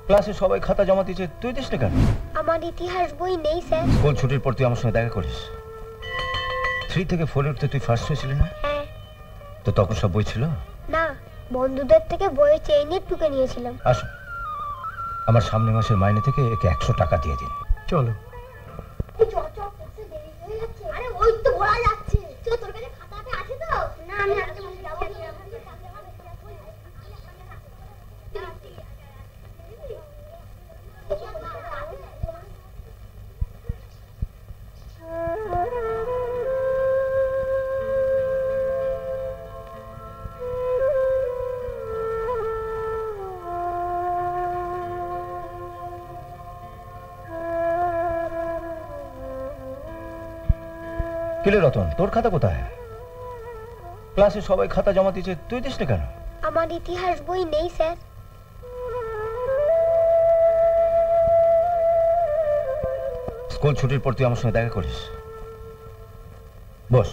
ক্লাসে সবাই খাতা জমা দিয়েছে, তুই দিস না কেন? আমার ইতিহাস বই নেই স্যার। স্কুল ছুটির পর তুই আমার সঙ্গে দেখা করিস। 3 থেকে 4 উঠতে তুই ফার্স্ট হয়েছিলি না? হ্যাঁ। তো তখন সব বই ছিল না, বন্ধুদের থেকে বইয়ের চেইনে টুকে নিয়েছিলাম। আসুন, আমার সামনের মাসের মাইনে থেকে একে 100 টাকা দিয়ে দিন। চলো। আরে ওই তো ঘোড়া যাচ্ছে। তোর কাছে খাতাটা আছে তো? না, আমি হাতে যাব। কিরে রতন, তোর খাতা কোথায়? ক্লাসে সবাই খাতা জমা দিয়েছে, তুই দিস না কেন? আমার ইতিহাস বই নেই স্যার। স্কুল ছুটির পর তুই আমার সঙ্গে দেখা করিস। বস।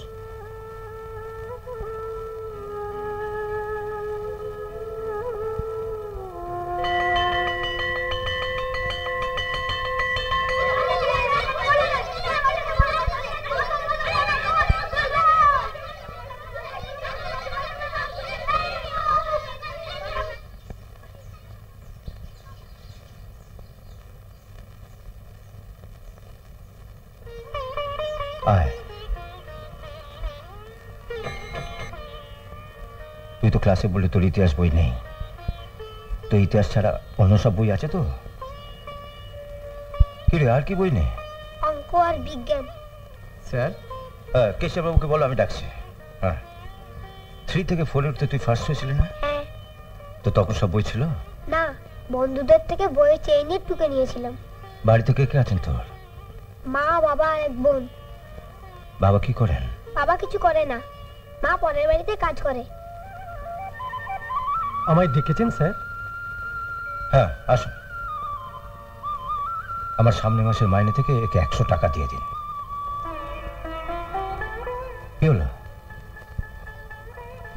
তুই তো ক্লাসে বললি তোর ইতিহাস বই নেই, তো ইতিহাস ছাড়া অন্য সব বই আছে তো? কি রে, আর কি বই নেই? অঙ্ক আর বিজ্ঞান। স্যার? কেশববাবুকে বলো আমি ডাকছি। হ্যাঁ, 3 থেকে 4 উঠতে তুই ফার্স্ট হয়েছিলি না? হ্যাঁ। তো তখন সব বই ছিল না, বন্ধুদের থেকে বইয়ের চেইনে টুকে নিয়েছিলাম। বাড়িতে কে কে আছেন তোর? মা, বাবা, এক বোন। বাবা কি করেন? বাবা কিছু করে না, মা পরের বাড়িতে কাজ করে। আমায় ডেকেছেন স্যার? হ্যাঁ, আসুন। আমার সামনের মাসের মাইনে থেকে একে 100 টাকা দিয়ে দিন। কি হলো?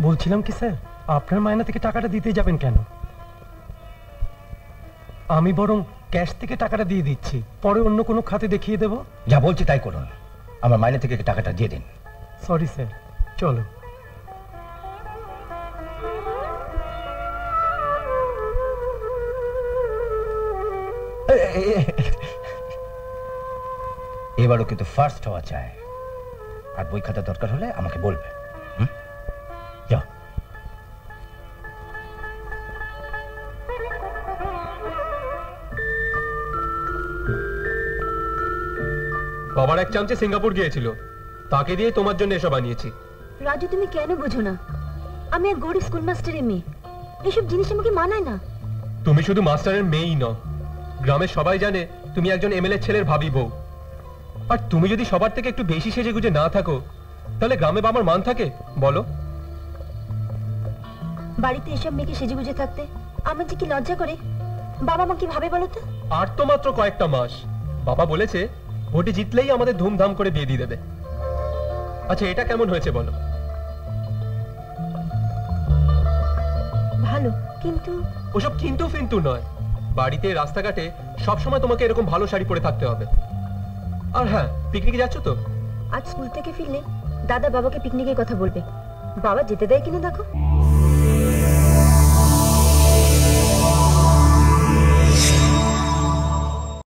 বলছিলাম কি স্যার, আপনার মাইনা থেকে টাকাটা দিতে যাবেন কেন? আমি বরং ক্যাশ থেকে টাকাটা দিয়ে দিচ্ছি, পরে অন্য কোনো খাতে দেখিয়ে দেব। যা বলছি তাই করুন, আমার মাইনে থেকে টাকাটা দিয়ে দিন। সরি স্যার, চলো। এবারও কিন্তু ফার্স্ট হওয়া চাই, আর বই খাতা দরকার হলে আমাকে বলবে। যাও। বাবার এক চামচে সিঙ্গাপুর গিয়েছিল, তাকে দিয়ে তোমার জন্য এসব আনিয়েছি। রাজু, তুমি কেন বোঝো না? আমি এক গরিব স্কুল মাস্টারের মেয়ে, এসব জিনিস আমাকে মানায় না। তুমি শুধু মাস্টারের মেয়েই নও, গ্রামের সবাই জানে তুমি একজন এমএলএ ছেলের ভাবি বউ। আর তুমি যদি সবার থেকে একটু বেশি সেজে গুজে না থাকো, তাহলে গ্রামে বাবার মান থাকে বলো? বাড়িতে এসব মেয়েকে সেজে গুজে থাকতে আমার যে কি লজ্জা করে। বাবা মা কি ভাবে বলো তো? আর তো মাত্র কয়েকটা মাস, বাবা বলেছে ভোটে জিতলেই আমাদের ধুমধাম করে বিয়ে দিয়ে দেবে। আচ্ছা, এটা কেমন হয়েছে বলো? ভালো, কিন্তু ওসব কিন্তু ফিন্তু নয়, বাড়িতে রাস্তাঘাটে সবসময় তোমাকে এরকম ভালো শাড়ি পরে থাকতে হবে। আর হ্যাঁ, পিকনিকে যাচ্ছ তো? আজ স্কুল থেকে ফিরলে দাদা বাবাকে পিকনিকের কথা বলবে। বাবা যেতে দেয় কিনা দেখো।